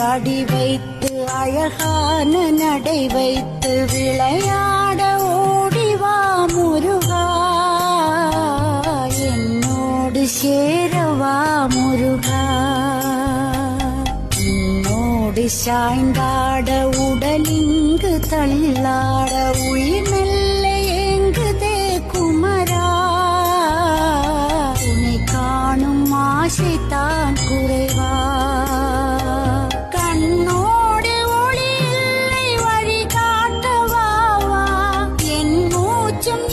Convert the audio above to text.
அடி வைத்து அழகான நடை வைத்து விளையாட ஓடிவா முருகா, என்னோடு சேரவா முருகா. என்னோடு சாய்ந்தாட உடலிங்கு தள்ளாட உயிர் மெல்ல ஏங்குதே குமரா, உன்னை காணும் ஆசைத்தான் குறைவா. கண்ணோடு ஒளி இல்லை வழி காட்டவா, என் மூச்சும்